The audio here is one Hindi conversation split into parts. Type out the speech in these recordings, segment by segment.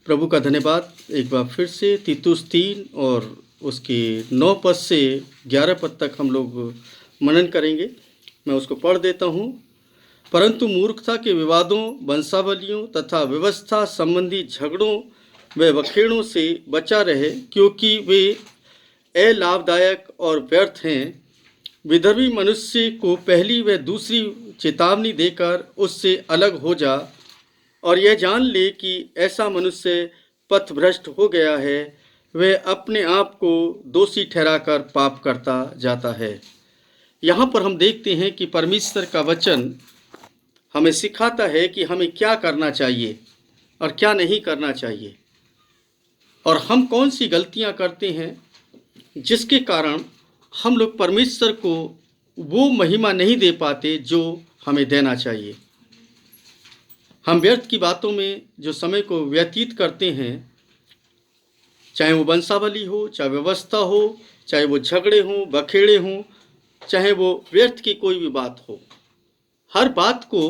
प्रभु का धन्यवाद। एक बार फिर से तीतुस 3 और उसके 9 पद से 11 पद तक हम लोग मनन करेंगे। मैं उसको पढ़ देता हूँ। परंतु मूर्खता के विवादों, वंशावलियों तथा व्यवस्था संबंधी झगड़ों व बखेड़ों से बचा रहे, क्योंकि वे अलाभदायक और व्यर्थ हैं। विधर्मी मनुष्य को पहली व दूसरी चेतावनी देकर उससे अलग हो जा और यह जान ले कि ऐसा मनुष्य पथभ्रष्ट हो गया है। वह अपने आप को दोषी ठहराकर पाप करता जाता है। यहाँ पर हम देखते हैं कि परमेश्वर का वचन हमें सिखाता है कि हमें क्या करना चाहिए और क्या नहीं करना चाहिए, और हम कौन सी गलतियाँ करते हैं जिसके कारण हम लोग परमेश्वर को वो महिमा नहीं दे पाते जो हमें देना चाहिए। हम व्यर्थ की बातों में जो समय को व्यतीत करते हैं, चाहे वो वंशावली हो, चाहे व्यवस्था हो, चाहे वो झगड़े हों, बखेड़े हों, चाहे वो व्यर्थ की कोई भी बात हो, हर बात को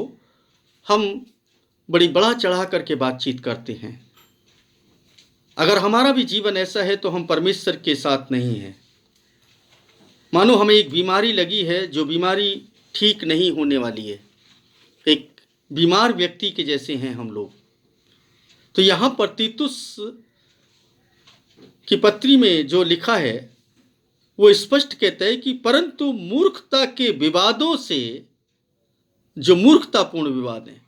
हम बड़ी बढ़ा चढ़ा करके बातचीत करते हैं। अगर हमारा भी जीवन ऐसा है तो हम परमेश्वर के साथ नहीं हैं। मानो हमें एक बीमारी लगी है, जो बीमारी ठीक नहीं होने वाली है। एक बीमार व्यक्ति के जैसे हैं हम लोग। तो यहाँ पर तीतुस की पत्री में जो लिखा है वो स्पष्ट कहता है कि परंतु मूर्खता के विवादों से, जो मूर्खतापूर्ण विवाद हैं,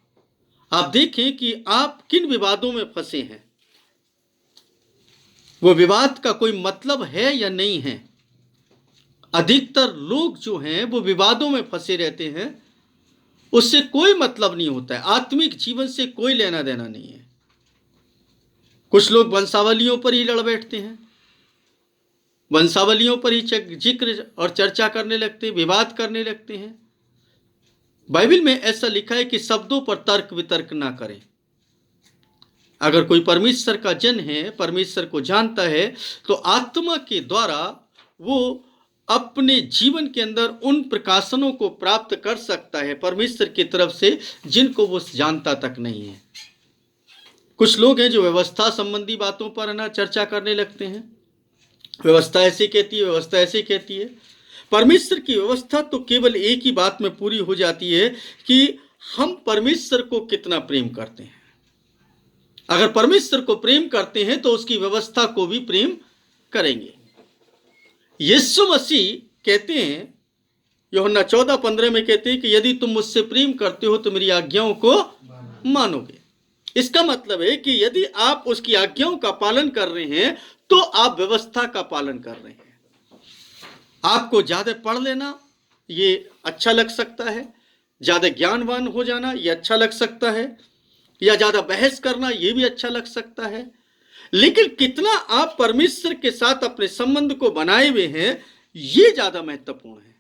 आप देखें कि आप किन विवादों में फंसे हैं। वो विवाद का कोई मतलब है या नहीं है। अधिकतर लोग जो हैं वो विवादों में फंसे रहते हैं, उससे कोई मतलब नहीं होता है, आत्मिक जीवन से कोई लेना देना नहीं है। कुछ लोग वंशावलियों पर ही लड़ बैठते हैं, वंशावलियों पर ही जिक्र और चर्चा करने लगते हैं, विवाद करने लगते हैं। बाइबल में ऐसा लिखा है कि शब्दों पर तर्क वितर्क ना करें। अगर कोई परमेश्वर का जन है, परमेश्वर को जानता है, तो आत्मा के द्वारा वो अपने जीवन के अंदर उन प्रकाशनों को प्राप्त कर सकता है परमेश्वर की तरफ से, जिनको वो जानता तक नहीं है। कुछ लोग हैं जो व्यवस्था संबंधी बातों पर ना चर्चा करने लगते हैं। व्यवस्था ऐसी कहती है, व्यवस्था ऐसी कहती है। परमेश्वर की व्यवस्था तो केवल एक ही बात में पूरी हो जाती है कि हम परमेश्वर को कितना प्रेम करते हैं। अगर परमेश्वर को प्रेम करते हैं तो उसकी व्यवस्था को भी प्रेम करेंगे। यीशु मसीह कहते हैं, यूहन्ना 14:15 में कहते हैं कि यदि तुम मुझसे प्रेम करते हो तो मेरी आज्ञाओं को मानोगे। इसका मतलब है कि यदि आप उसकी आज्ञाओं का पालन कर रहे हैं तो आप व्यवस्था का पालन कर रहे हैं। आपको ज्यादा पढ़ लेना ये अच्छा लग सकता है, ज्यादा ज्ञानवान हो जाना ये अच्छा लग सकता है, या ज्यादा बहस करना ये भी अच्छा लग सकता है, लेकिन कितना आप परमेश्वर के साथ अपने संबंध को बनाए हुए हैं ये ज्यादा महत्वपूर्ण है।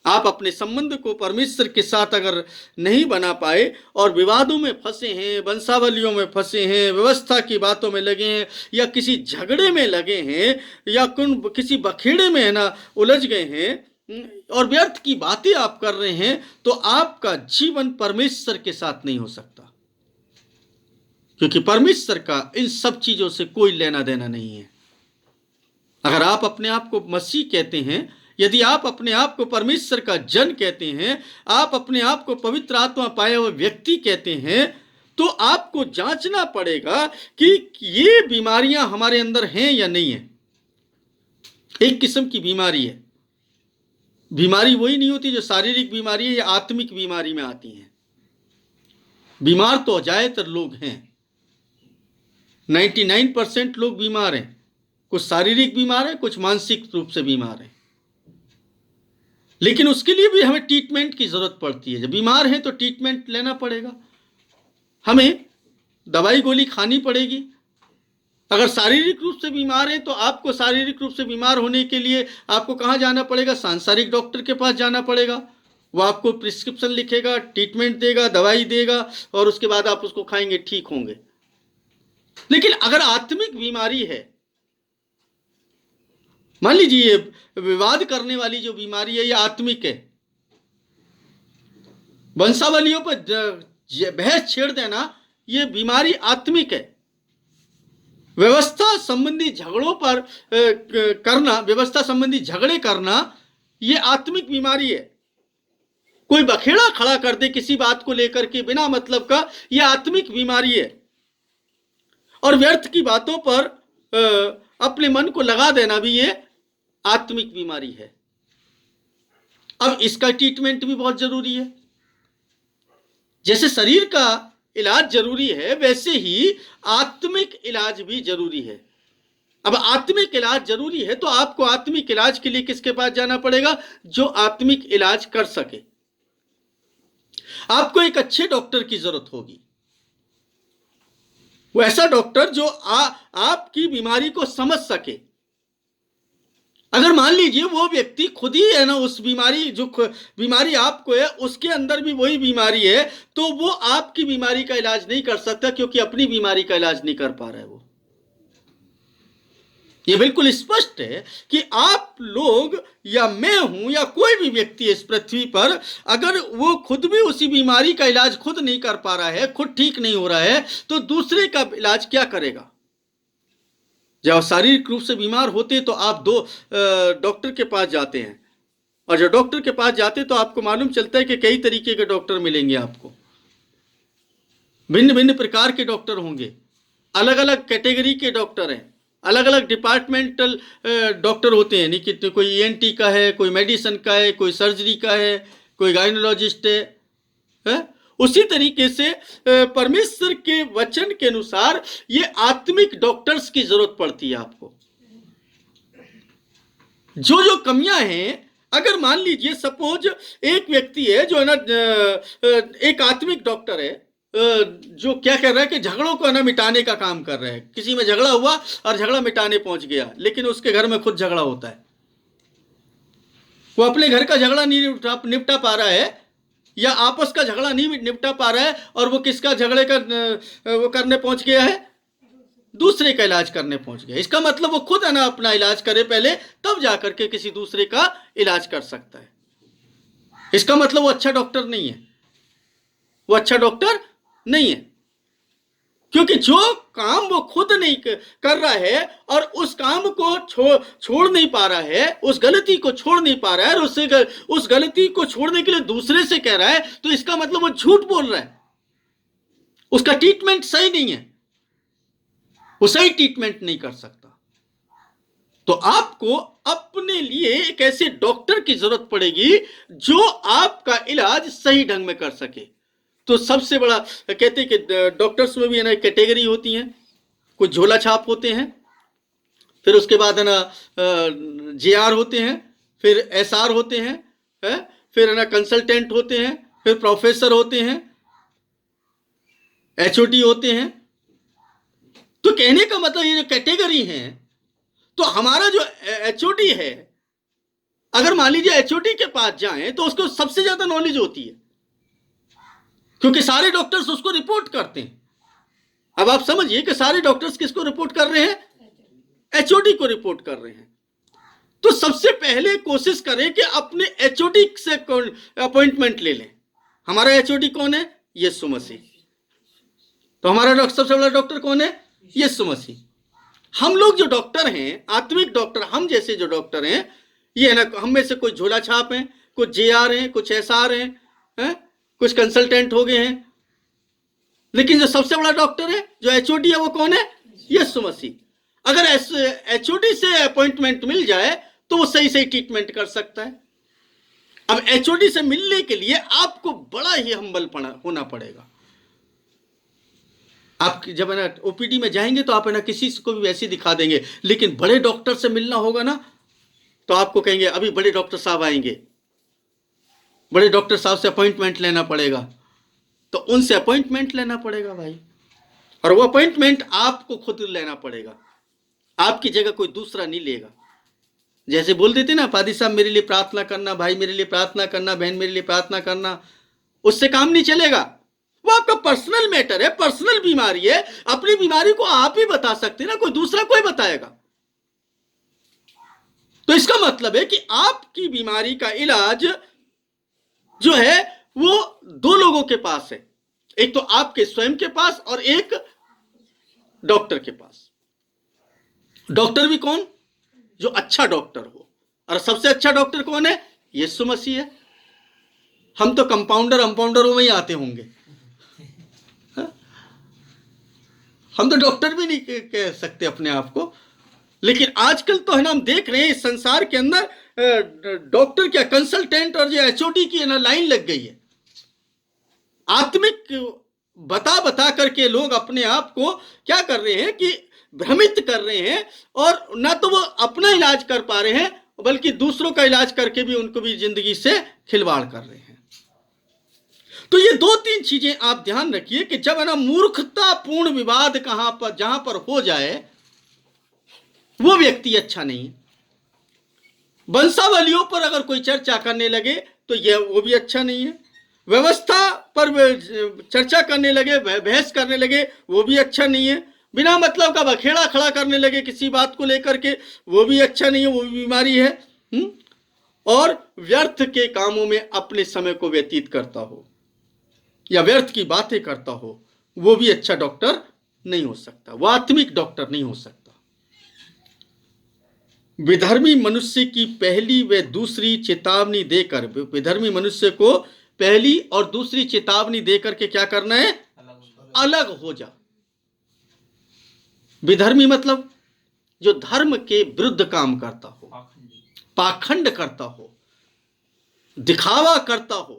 आप अपने संबंध को परमेश्वर के साथ अगर नहीं बना पाए और विवादों में फंसे हैं, वंशावलियों में फंसे हैं, व्यवस्था की बातों में लगे हैं, या किसी झगड़े में लगे हैं, या किसी बखेड़े में है ना उलझ गए हैं और व्यर्थ की बातें आप कर रहे हैं, तो आपका जीवन परमेश्वर के साथ नहीं हो सकता, क्योंकि परमेश्वर का इन सब चीजों से कोई लेना देना नहीं है। अगर आप अपने आप को मसीह कहते हैं, यदि आप अपने आप को परमेश्वर का जन कहते हैं, आप अपने आप को पवित्र आत्मा पाया हुआ व्यक्ति कहते हैं, तो आपको जांचना पड़ेगा कि ये बीमारियां हमारे अंदर हैं या नहीं है। एक किस्म की बीमारी है। बीमारी वही नहीं होती जो शारीरिक बीमारी है या आत्मिक बीमारी में आती है। बीमार तो ज्यादातर लोग हैं, 99% लोग बीमार हैं। कुछ शारीरिक बीमार हैं, कुछ मानसिक रूप से बीमार हैं, लेकिन उसके लिए भी हमें ट्रीटमेंट की जरूरत पड़ती है। जब बीमार हैं तो ट्रीटमेंट लेना पड़ेगा, हमें दवाई गोली खानी पड़ेगी। अगर शारीरिक रूप से बीमार है तो आपको शारीरिक रूप से बीमार होने के लिए आपको कहाँ जाना पड़ेगा? सांसारिक डॉक्टर के पास जाना पड़ेगा। वो आपको प्रिस्क्रिप्शन लिखेगा, ट्रीटमेंट देगा, दवाई देगा, और उसके बाद आप उसको खाएंगे, ठीक होंगे। लेकिन अगर आत्मिक बीमारी है, मान लीजिए ये विवाद करने वाली जो बीमारी है ये आत्मिक है, वंशावलियों पर बहस छेड़ देना ये बीमारी आत्मिक है, व्यवस्था संबंधी झगड़ों पर करना, व्यवस्था संबंधी झगड़े करना, यह आत्मिक बीमारी है। कोई बखेड़ा खड़ा कर दे किसी बात को लेकर के बिना मतलब का, यह आत्मिक बीमारी है। और व्यर्थ की बातों पर अपने मन को लगा देना भी ये आत्मिक बीमारी है। अब इसका ट्रीटमेंट भी बहुत जरूरी है। जैसे शरीर का इलाज जरूरी है, वैसे ही आत्मिक इलाज भी जरूरी है। अब आत्मिक इलाज जरूरी है तो आपको आत्मिक इलाज के लिए किसके पास जाना पड़ेगा? जो आत्मिक इलाज कर सके। आपको एक अच्छे डॉक्टर की जरूरत होगी, वो ऐसा डॉक्टर जो आपकी बीमारी को समझ सके। अगर मान लीजिए वो व्यक्ति खुद ही है ना, उस बीमारी, जो बीमारी आपको है उसके अंदर भी वही बीमारी है, तो वो आपकी बीमारी का इलाज नहीं कर सकता, क्योंकि अपनी बीमारी का इलाज नहीं कर पा रहा है वो। ये बिल्कुल स्पष्ट है कि आप लोग या मैं हूं या कोई भी व्यक्ति इस पृथ्वी पर, अगर वो खुद भी उसी बीमारी का इलाज खुद नहीं कर पा रहा है, खुद ठीक नहीं हो रहा है, तो दूसरे का इलाज क्या करेगा? जब शारीरिक रूप से बीमार होते तो आप दो डॉक्टर के पास जाते हैं, और जब डॉक्टर के पास जाते तो आपको मालूम चलता है कि कई तरीके के डॉक्टर मिलेंगे आपको, भिन्न भिन्न प्रकार के डॉक्टर होंगे, अलग अलग कैटेगरी के डॉक्टर हैं, अलग अलग डिपार्टमेंटल डॉक्टर होते हैं। नहीं कि कोई ENT का है, कोई मेडिसिन का है, कोई सर्जरी का है, कोई गायनोलॉजिस्ट है? उसी तरीके से परमेश्वर के वचन के अनुसार ये आत्मिक डॉक्टर्स की जरूरत पड़ती है आपको। जो जो कमियां हैं, अगर मान लीजिए सपोज एक व्यक्ति है जो है ना, एक आत्मिक डॉक्टर है, जो क्या कर रहा है कि झगड़ों को ना मिटाने का काम कर रहा है। किसी में झगड़ा हुआ और झगड़ा मिटाने पहुंच गया, लेकिन उसके घर में खुद झगड़ा होता है। वो अपने घर का झगड़ा नहीं निपटा पा रहा है, या आपस का झगड़ा नहीं निपटा पा रहा है, और वो किसका झगड़े का वो करने पहुंच गया है? दूसरे का इलाज करने पहुंच गया। इसका मतलब वो खुद है ना अपना इलाज करे पहले, तब जाकर के किसी दूसरे का इलाज कर सकता है। इसका मतलब वो अच्छा डॉक्टर नहीं है, वो अच्छा डॉक्टर नहीं है, क्योंकि जो काम वो खुद नहीं कर रहा है और उस काम को छोड़ नहीं पा रहा है, उस गलती को छोड़ नहीं पा रहा है, और उस गलती को छोड़ने के लिए दूसरे से कह रहा है, तो इसका मतलब वो झूठ बोल रहा है, उसका ट्रीटमेंट सही नहीं है, वो सही ट्रीटमेंट नहीं कर सकता। तो आपको अपने लिए एक ऐसे डॉक्टर की जरूरत पड़ेगी जो आपका इलाज सही ढंग में कर सके। तो सबसे बड़ा कहते हैं कि डॉक्टर्स में भी है ना कैटेगरी होती हैं। कुछ झोला छाप होते हैं, फिर उसके बाद है ना JR होते हैं, फिर SR होते हैं, फिर है ना कंसल्टेंट होते हैं, फिर प्रोफेसर होते हैं, HOD होते हैं। तो कहने का मतलब ये जो कैटेगरी है, तो हमारा जो HOD है, अगर मान लीजिए HOD के पास जाएं तो उसको सबसे ज्यादा नॉलेज होती है, क्योंकि सारे डॉक्टर्स उसको रिपोर्ट करते हैं। अब आप समझिए कि सारे डॉक्टर्स किसको रिपोर्ट कर रहे हैं? HOD को रिपोर्ट कर रहे हैं। तो सबसे पहले कोशिश करें कि अपने HOD से अपॉइंटमेंट ले लें। हमारा HOD कौन है? यीशु मसीह। तो हमारा सबसे बड़ा डॉक्टर कौन है? यीशु मसीह। हम लोग जो डॉक्टर हैं, आत्मिक डॉक्टर, हम जैसे जो डॉक्टर हैं, ये है ना, हम में से कुछ झोला छाप हैं, कुछ JR हैं, कुछ SR हैं, कुछ कंसल्टेंट हो गए हैं, लेकिन जो सबसे बड़ा डॉक्टर है, जो HOD है, वो कौन है? यीशु मसीह। अगर HOD से अपॉइंटमेंट मिल जाए तो वो सही सही ट्रीटमेंट कर सकता है। अब HOD से मिलने के लिए आपको बड़ा ही हम्बल होना पड़ेगा। आप जब है ना OPD में जाएंगे तो आप है ना किसी को भी वैसे दिखा देंगे, लेकिन बड़े डॉक्टर से मिलना होगा ना, तो आपको कहेंगे अभी बड़े डॉक्टर साहब आएंगे, बड़े डॉक्टर साहब से अपॉइंटमेंट लेना पड़ेगा। तो उनसे अपॉइंटमेंट लेना पड़ेगा भाई, और वो अपॉइंटमेंट आपको खुद लेना पड़ेगा, आपकी जगह कोई दूसरा नहीं लेगा। जैसे बोल देते ना, पादी साहब मेरे लिए प्रार्थना करना, भाई मेरे लिए प्रार्थना करना, बहन मेरे लिए प्रार्थना करना, उससे काम नहीं चलेगा। वो आपका पर्सनल मैटर है, पर्सनल बीमारी है। अपनी बीमारी को आप ही बता सकते ना, कोई दूसरा कोई बताएगा? तो इसका मतलब है कि आपकी बीमारी का इलाज जो है वो दो लोगों के पास है, एक तो आपके स्वयं के पास और एक डॉक्टर के पास। डॉक्टर भी कौन? जो अच्छा डॉक्टर हो। और सबसे अच्छा डॉक्टर कौन है? यीशु मसीह है। हम तो कंपाउंडरों में ही आते होंगे, हम तो डॉक्टर भी नहीं कह सकते अपने आप को। लेकिन आजकल तो है ना, हम देख रहे हैं इस संसार के अंदर डॉक्टर क्या, कंसल्टेंट और जो एचओडी की है ना लाइन लग गई है। आत्मिक बता बता करके लोग अपने आप को क्या कर रहे हैं कि भ्रमित कर रहे हैं, और ना तो वो अपना इलाज कर पा रहे हैं बल्कि दूसरों का इलाज करके भी उनको भी जिंदगी से खिलवाड़ कर रहे हैं। तो ये 2-3 चीजें आप ध्यान रखिए कि जब है ना मूर्खतापूर्ण विवाद कहां पर, जहां पर हो जाए, वो व्यक्ति अच्छा नहीं है। वंशावलियों पर अगर कोई चर्चा करने लगे तो यह वो भी अच्छा नहीं है। व्यवस्था पर चर्चा करने लगे, बहस करने लगे, वो भी अच्छा नहीं है। बिना मतलब का बखेड़ा खड़ा करने लगे किसी बात को लेकर के, वो भी अच्छा नहीं है, वो भी बीमारी है। और व्यर्थ के कामों में अपने समय को व्यतीत करता हो या व्यर्थ की बातें करता हो, वो भी अच्छा डॉक्टर नहीं हो सकता, वो आत्मिक डॉक्टर नहीं हो सकता। विधर्मी मनुष्य की पहली व दूसरी चेतावनी देकर, विधर्मी मनुष्य को पहली और दूसरी चेतावनी देकर के क्या करना है? अलग हो जा। विधर्मी मतलब जो धर्म के विरुद्ध काम करता हो, पाखंड करता हो, दिखावा करता हो,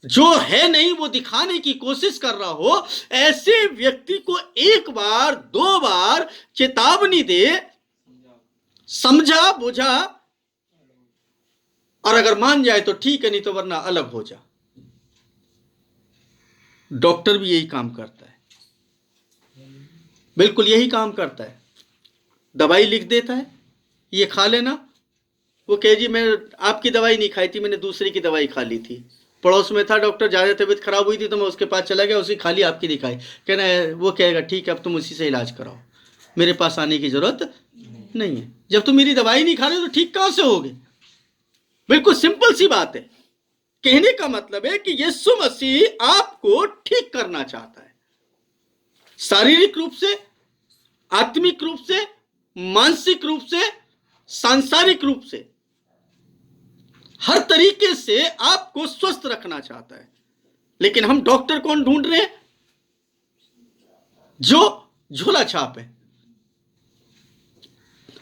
जो है नहीं वो दिखाने की कोशिश कर रहा हो, ऐसे व्यक्ति को एक बार 2 बार चेतावनी दे, समझा बुझा, और अगर मान जाए तो ठीक है, नहीं तो वरना अलग हो जा। डॉक्टर भी यही काम करता है, बिल्कुल यही काम करता है। दवाई लिख देता है, ये खा लेना। वो कहे जी मैं आपकी दवाई नहीं खाई थी, मैंने दूसरी की दवाई खा ली थी, पड़ोस में था डॉक्टर, ज़्यादा तबीयत खराब हुई थी तो मैं उसके पास चला गया, उसी खा ली, आपकी नहीं खाई। कहना है, वो कहेगा ठीक है अब तुम उसी से इलाज कराओ, मेरे पास आने की जरूरत नहीं है। जब तुम मेरी दवाई नहीं खा रहे तो ठीक कहां से होगे? बिल्कुल सिंपल सी बात है। कहने का मतलब है कि यीशु मसीह आपको ठीक करना चाहता है, शारीरिक रूप से, आत्मिक रूप से, मानसिक रूप से, सांसारिक रूप से, हर तरीके से आपको स्वस्थ रखना चाहता है। लेकिन हम डॉक्टर कौन ढूंढ रहे हैं? जो झोला छाप है।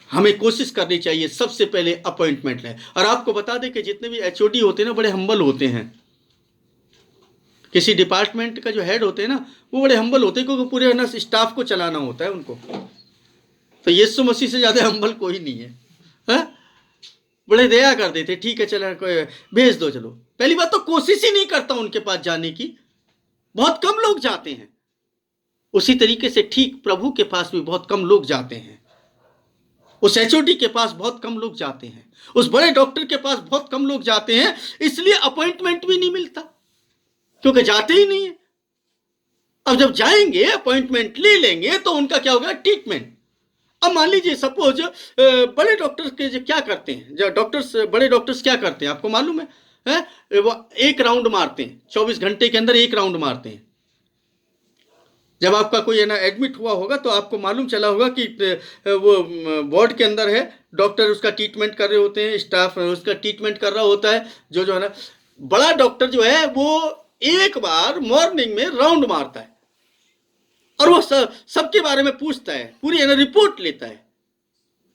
हमें कोशिश करनी चाहिए सबसे पहले अपॉइंटमेंट लें। और आपको बता दें कि जितने भी एचओडी होते हैं ना, बड़े हम्बल होते हैं। किसी डिपार्टमेंट का जो हेड होते हैं ना, वो बड़े हम्बल होते हैं, क्योंकि पूरे ना स्टाफ को चलाना होता है उनको। तो यीशु मसीह से ज्यादा हम्बल कोई नहीं है, बड़े दया कर देते, ठीक है चलो भेज दो, चलो। पहली बात तो कोशिश ही नहीं करता उनके पास जाने की, बहुत कम लोग जाते हैं। उसी तरीके से ठीक प्रभु के पास भी बहुत कम लोग जाते हैं, उस एचओडी के पास बहुत कम लोग जाते हैं, उस बड़े डॉक्टर के पास बहुत कम लोग जाते हैं। इसलिए अपॉइंटमेंट भी नहीं मिलता, क्योंकि जाते ही नहीं है। अब जब जाएंगे, अपॉइंटमेंट ले लेंगे, तो उनका क्या होगा? ट्रीटमेंट। अब मान लीजिए सपोज बड़े डॉक्टर्स के जो क्या करते हैं, जो डॉक्टर्स, बड़े डॉक्टर्स क्या करते हैं आपको मालूम है? वो 1 राउंड मारते हैं, 24 घंटे के अंदर 1 राउंड मारते हैं। जब आपका कोई है ना एडमिट हुआ होगा तो आपको मालूम चला होगा कि वो वार्ड के अंदर है, डॉक्टर उसका ट्रीटमेंट कर रहे होते हैं, स्टाफ उसका ट्रीटमेंट कर रहा होता है। जो है ना बड़ा डॉक्टर जो है वो एक बार मॉर्निंग में राउंड मारता है, और वो सबके बारे में पूछता है, पूरी है ना रिपोर्ट लेता है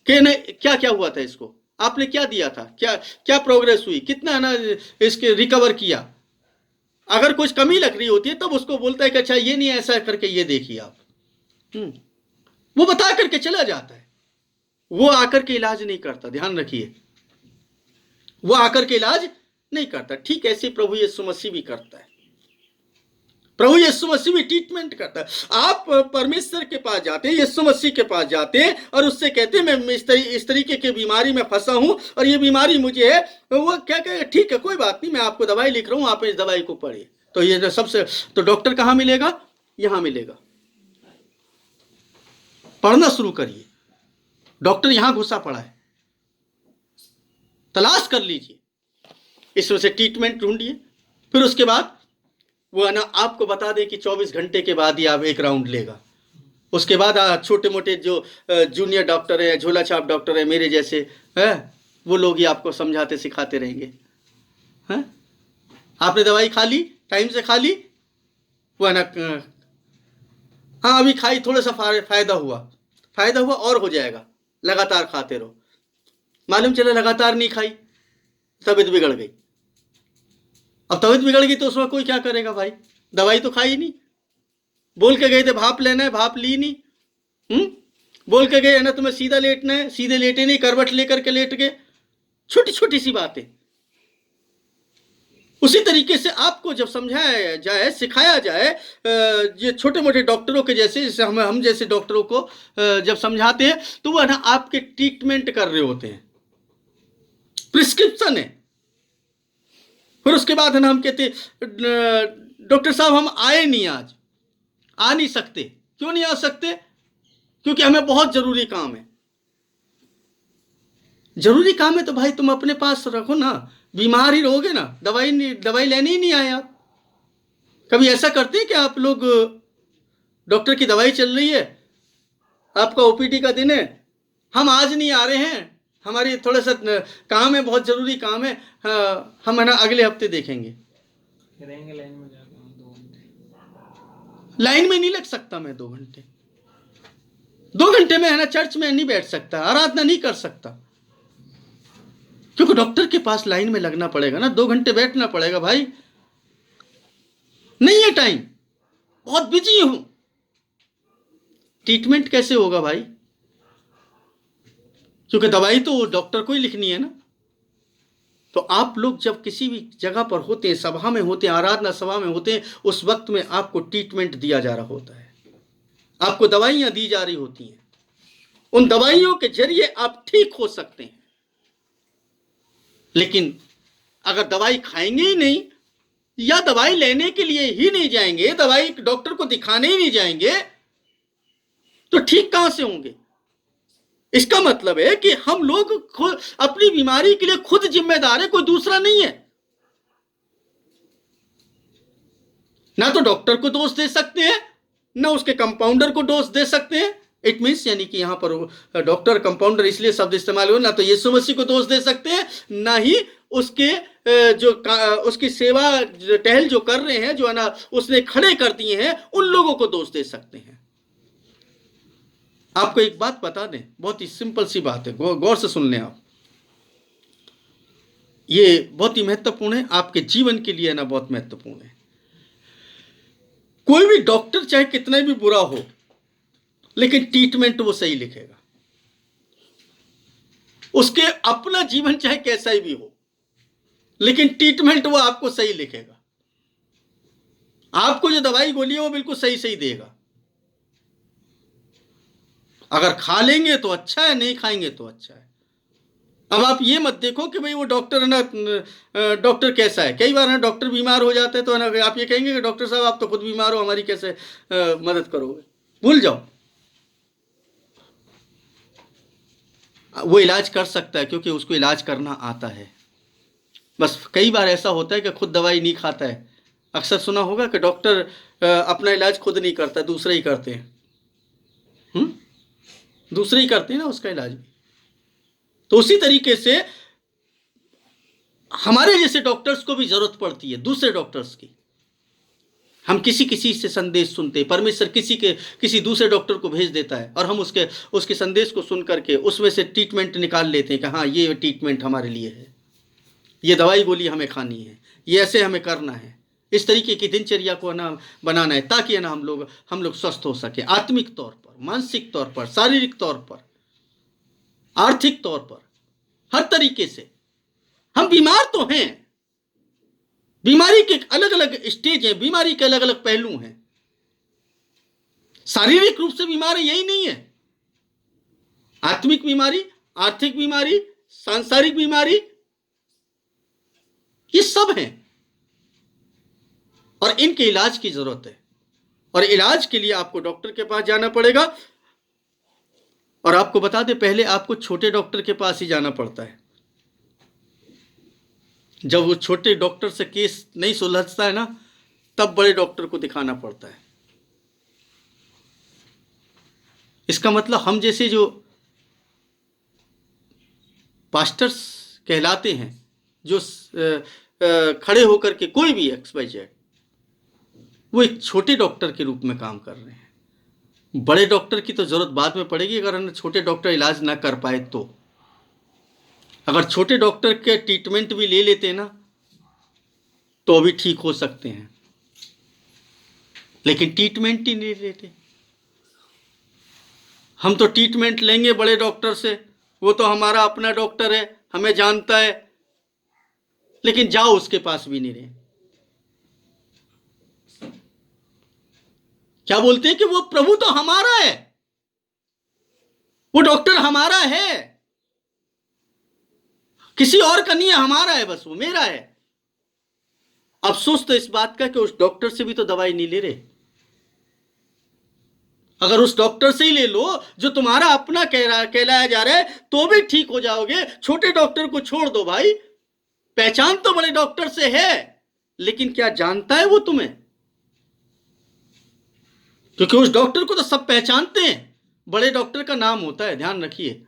कि ना क्या क्या हुआ था, इसको आपने क्या दिया था, क्या क्या प्रोग्रेस हुई, कितना है ना इसके रिकवर किया। अगर कुछ कमी लग रही होती है तब उसको बोलता है कि अच्छा ये नहीं, ऐसा करके ये देखिए आप। वो बता करके चला जाता है, वो आकर के इलाज नहीं करता। ध्यान रखिए, वो आकर के इलाज नहीं करता। ठीक ऐसे प्रभु यीशु मसीह भी करता है, प्रभु यीशु मसीह भी ट्रीटमेंट करता है। आप परमेश्वर के पास जाते हैं, यीशु मसीह के पास जाते हैं और उससे कहते हैं मैं इस तरीके की बीमारी में फंसा हूं और ये बीमारी मुझे है। वो क्या कहेगा? ठीक है कोई बात नहीं, मैं आपको दवाई लिख रहा हूं, आप इस दवाई को पढ़िए। तो ये सबसे, तो डॉक्टर कहां मिलेगा? यहां मिलेगा। पढ़ना शुरू करिए, डॉक्टर यहां घुसा पड़ा है, तलाश कर लीजिए, इसमें से ट्रीटमेंट ढूंढिए। फिर उसके बाद वो है ना आपको बता दे कि 24 घंटे के बाद ही आप 1 राउंड लेगा। उसके बाद छोटे मोटे जो जूनियर डॉक्टर है, झोला छाप डॉक्टर है मेरे जैसे है, वो लोग ही आपको समझाते सिखाते रहेंगे। हैं, आपने दवाई खा ली, टाइम से खा ली, वो है ना, हाँ अभी खाई, थोड़ा सा फायदा हुआ और हो जाएगा, लगातार खाते रहो। मालूम चला लगातार नहीं खाई, तबीयत बिगड़ गई। अब तबीयत बिगड़ गई तो उसमें कोई क्या करेगा भाई, दवाई तो खाई नहीं। बोल के गए थे भाप लेना है, भाप ली नहीं। बोल के गए है ना तुम्हें सीधा लेटना है, सीधे लेटे नहीं, करवट लेकर के लेट गए। छोटी छोटी सी बातें। उसी तरीके से आपको जब समझाया जाए, सिखाया जाए, ये छोटे मोटे डॉक्टरों के जैसे, जैसे हम जैसे डॉक्टरों को जब समझाते हैं तो वो है ना आपके ट्रीटमेंट कर रहे होते हैं, प्रिस्क्रिप्शन है। फिर उसके बाद है ना हम कहते डॉक्टर साहब हम आए नहीं, आज आ नहीं सकते। क्यों नहीं आ सकते? क्योंकि हमें बहुत जरूरी काम है। जरूरी काम है तो भाई तुम अपने पास रखो ना, बीमार ही रहोगे ना, दवाई लेने ही नहीं आए आप। कभी ऐसा करते हैं कि आप लोग, डॉक्टर की दवाई चल रही है, आपका ओपीडी का दिन है, हम आज नहीं आ रहे हैं, हमारी थोड़ा सा काम है, बहुत जरूरी काम है, हम है ना अगले हफ्ते देखेंगे। लाइन में जाकर 2 घंटे लाइन में नहीं लग सकता मैं 2 घंटे। 2 घंटे में है ना चर्च में नहीं बैठ सकता, आराधना नहीं कर सकता, क्योंकि डॉक्टर के पास लाइन में लगना पड़ेगा ना, 2 घंटे बैठना पड़ेगा भाई। नहीं है टाइम, बहुत बिजी हूं। ट्रीटमेंट कैसे होगा भाई? क्योंकि दवाई तो डॉक्टर को ही लिखनी है ना। तो आप लोग जब किसी भी जगह पर होते हैं, सभा में होते हैं, आराधना सभा में होते हैं, उस वक्त में आपको ट्रीटमेंट दिया जा रहा होता है, आपको दवाइयां दी जा रही होती हैं। उन दवाइयों के जरिए आप ठीक हो सकते हैं। लेकिन अगर दवाई खाएंगे ही नहीं, या दवाई लेने के लिए ही नहीं जाएंगे, दवाई डॉक्टर को दिखाने ही नहीं जाएंगे, तो ठीक कहां से होंगे? इसका मतलब है कि हम लोग खुद अपनी बीमारी के लिए खुद जिम्मेदार है, कोई दूसरा नहीं है। ना तो डॉक्टर को दोष दे सकते हैं, ना उसके कंपाउंडर को दोष दे सकते हैं। इट मीन्स यानी कि यहां पर डॉक्टर कंपाउंडर इसलिए शब्द इस्तेमाल हो, ना तो यीशु मसीह को दोष दे सकते हैं, ना ही उसके उसकी सेवा टहल जो कर रहे हैं, जो है ना उसने खड़े कर दिए हैं, उन लोगों को दोष दे सकते हैं। आपको एक बात बता दें, बहुत ही सिंपल सी बात है, गौर से सुन लें आप। ये बहुत ही महत्वपूर्ण है, आपके जीवन के लिए ना बहुत महत्वपूर्ण है। कोई भी डॉक्टर चाहे कितना भी बुरा हो, लेकिन ट्रीटमेंट वो सही लिखेगा। उसके अपना जीवन चाहे कैसा ही भी हो, लेकिन ट्रीटमेंट वो आपको सही लिखेगा। आपको जो दवाई गोली है वो बिल्कुल सही सही देगा। अगर खा लेंगे तो अच्छा है, नहीं खाएंगे तो अच्छा है। अब आप ये मत देखो कि भाई वो डॉक्टर है ना, डॉक्टर कैसा है। कई बार है डॉक्टर बीमार हो जाते हैं तो है ना आप ये कहेंगे कि डॉक्टर साहब आप तो खुद बीमार हो, हमारी कैसे मदद करोगे? भूल जाओ, वो इलाज कर सकता है क्योंकि उसको इलाज करना आता है। बस कई बार ऐसा होता है कि खुद दवाई नहीं खाता है। अक्सर सुना होगा कि डॉक्टर अपना इलाज खुद नहीं करता, दूसरे ही करते हैं। दूसरे ही करते हैं ना उसका इलाज भी। तो उसी तरीके से हमारे जैसे डॉक्टर्स को भी जरूरत पड़ती है, दूसरे डॉक्टर्स की। हम किसी से संदेश सुनते हैं, परमेश्वर किसी दूसरे डॉक्टर को भेज देता है और हम उसके संदेश को सुन करके उसमें से ट्रीटमेंट निकाल लेते हैं कि हाँ ये ट्रीटमेंट हमारे लिए है, ये दवाई गोली हमें खानी है, ये ऐसे हमें करना है, इस तरीके की दिनचर्या को ना बनाना है, ताकि ना हम लोग स्वस्थ हो सके, आत्मिक तौर पर, मानसिक तौर पर, शारीरिक तौर पर, आर्थिक तौर पर, हर तरीके से। हम बीमार तो हैं, बीमारी के अलग अलग स्टेज हैं, बीमारी के अलग अलग पहलू हैं। शारीरिक रूप से बीमारी यही नहीं है, आत्मिक बीमारी, आर्थिक बीमारी, सांसारिक बीमारी, ये सब हैं और इनके इलाज की जरूरत है। और इलाज के लिए आपको डॉक्टर के पास जाना पड़ेगा। और आपको बता दें, पहले आपको छोटे डॉक्टर के पास ही जाना पड़ता है। जब वो छोटे डॉक्टर से केस नहीं सुलझता है ना, तब बड़े डॉक्टर को दिखाना पड़ता है। इसका मतलब हम जैसे जो पास्टर्स कहलाते हैं, जो खड़े होकर के कोई भी XYZ, वो एक छोटे डॉक्टर के रूप में काम कर रहे हैं। बड़े डॉक्टर की तो जरूरत बाद में पड़ेगी अगर हम छोटे डॉक्टर इलाज ना कर पाए तो। अगर छोटे डॉक्टर के ट्रीटमेंट भी ले लेते ना तो अभी ठीक हो सकते हैं, लेकिन ट्रीटमेंट ही नहीं लेते। हम तो ट्रीटमेंट लेंगे बड़े डॉक्टर से, वो तो हमारा अपना डॉक्टर है, हमें जानता है, लेकिन जाओ उसके पास भी नहीं रहे। क्या बोलते हैं कि वो प्रभु तो हमारा है, वो डॉक्टर हमारा है, किसी और का नहीं है, हमारा है, बस वो मेरा है। अफसोस तो इस बात का कि उस डॉक्टर से भी तो दवाई नहीं ले रहे। अगर उस डॉक्टर से ही ले लो जो तुम्हारा अपना कहलाया जा रहा है तो भी ठीक हो जाओगे। छोटे डॉक्टर को छोड़ दो भाई, पहचान तो बड़े डॉक्टर से है, लेकिन क्या जानता है वो तुम्हें? क्योंकि उस डॉक्टर को तो सब पहचानते हैं, बड़े डॉक्टर का नाम होता है, ध्यान रखिए।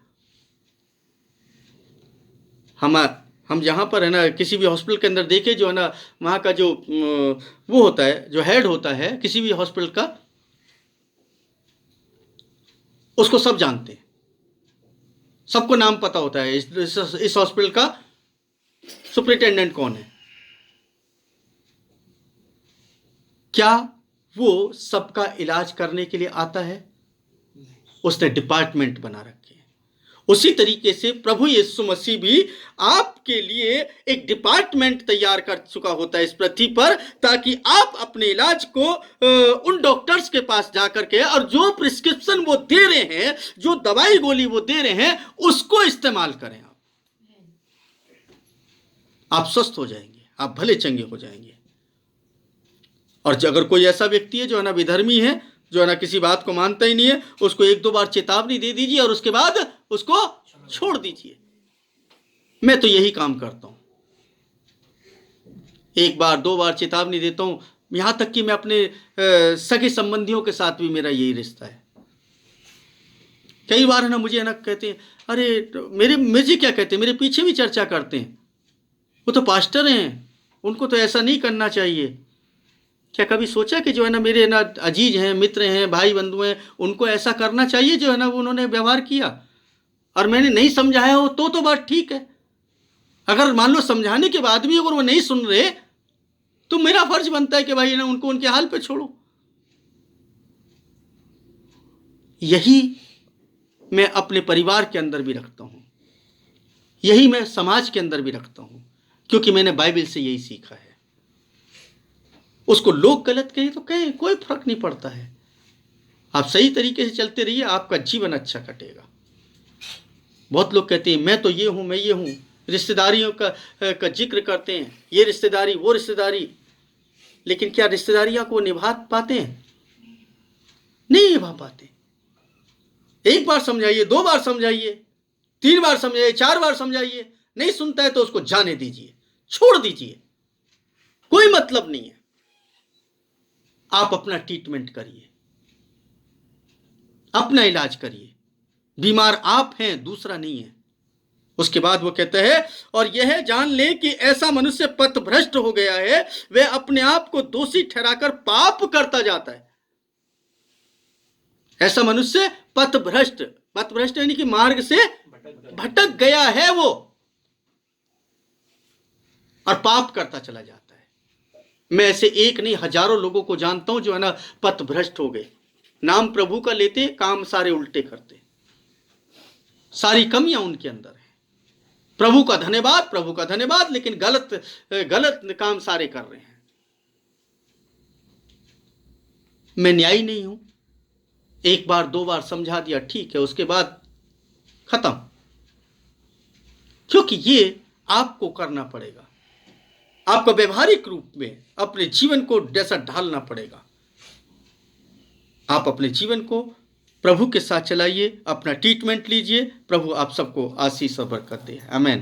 हम जहां पर है ना, किसी भी हॉस्पिटल के अंदर देखे जो है ना, वहां का जो वो होता है, जो हेड होता है किसी भी हॉस्पिटल का, उसको सब जानते हैं, सबको नाम पता होता है इस हॉस्पिटल का सुपरिटेंडेंट कौन है। क्या वो सबका इलाज करने के लिए आता है? उसने डिपार्टमेंट बना रखे हैं। उसी तरीके से प्रभु यीशु मसीह भी आपके लिए एक डिपार्टमेंट तैयार कर चुका होता है इस पृथ्वी पर, ताकि आप अपने इलाज को उन डॉक्टर्स के पास जाकर के, और जो प्रिस्क्रिप्शन वो दे रहे हैं, जो दवाई गोली वो दे रहे हैं, उसको इस्तेमाल करें। आप स्वस्थ हो जाएंगे, आप भले चंगे हो जाएंगे। और अगर कोई ऐसा व्यक्ति है जो है ना विधर्मी है, जो है ना किसी बात को मानता ही नहीं है, उसको 1-2 बार चेतावनी दे दीजिए और उसके बाद उसको छोड़ दीजिए। मैं तो यही काम करता हूं, 1 बार 2 बार चेतावनी देता हूं। यहां तक कि मैं अपने सगे संबंधियों के साथ भी मेरा यही रिश्ता है। कई बार है ना मुझे है ना कहते हैं, अरे मुझे क्या कहते हैं, मेरे पीछे भी चर्चा करते हैं, वो तो पास्टर हैं, उनको तो ऐसा नहीं करना चाहिए। क्या कभी सोचा कि जो है ना मेरे ना अजीज हैं, मित्र हैं, भाई बंधु हैं, उनको ऐसा करना चाहिए जो है ना उन्होंने व्यवहार किया, और मैंने नहीं समझाया हो तो बात ठीक है। अगर मान लो समझाने के बाद भी अगर वो नहीं सुन रहे तो मेरा फर्ज बनता है कि भाई ना उनको उनके हाल पे छोड़ो। यही मैं अपने परिवार के अंदर भी रखता हूं, यही मैं समाज के अंदर भी रखता हूं, क्योंकि मैंने बाइबल से यही सीखा है। उसको लोग गलत कहें तो कहें, कोई फर्क नहीं पड़ता है। आप सही तरीके से चलते रहिए, आपका जीवन अच्छा कटेगा। बहुत लोग कहते हैं मैं तो ये हूं, मैं ये हूं, रिश्तेदारियों का जिक्र करते हैं, ये रिश्तेदारी वो रिश्तेदारी, लेकिन क्या रिश्तेदारियां को निभा पाते हैं? नहीं निभा पाते। 1 बार समझाइए, 2 बार समझाइए, 3 बार समझाइए, 4 बार समझाइए, नहीं सुनता है तो उसको जाने दीजिए, छोड़ दीजिए, कोई मतलब नहीं है। आप अपना ट्रीटमेंट करिए, अपना इलाज करिए। बीमार आप हैं, दूसरा नहीं है। उसके बाद वो कहता है, और यह जान ले कि ऐसा मनुष्य पथभ्रष्ट हो गया है, वह अपने आप को दोषी ठहराकर पाप करता जाता है। ऐसा मनुष्य पथभ्रष्ट यानी कि मार्ग से भटक गया है वो, और पाप करता चला जाता है। मैं ऐसे एक नहीं हजारों लोगों को जानता हूं जो है ना पथभ्रष्ट हो गए, नाम प्रभु का लेते, काम सारे उल्टे करते, सारी कमियां उनके अंदर है। प्रभु का धन्यवाद, लेकिन गलत काम सारे कर रहे हैं। मैं न्यायी नहीं हूं, 1 बार 2 बार समझा दिया ठीक है, उसके बाद खत्म, क्योंकि ये आपको करना पड़ेगा। आपको व्यवहारिक रूप में अपने जीवन को जैसा ढालना पड़ेगा। आप अपने जीवन को प्रभु के साथ चलाइए, अपना ट्रीटमेंट लीजिए। प्रभु आप सबको आशीष और बरकत दे। आमीन।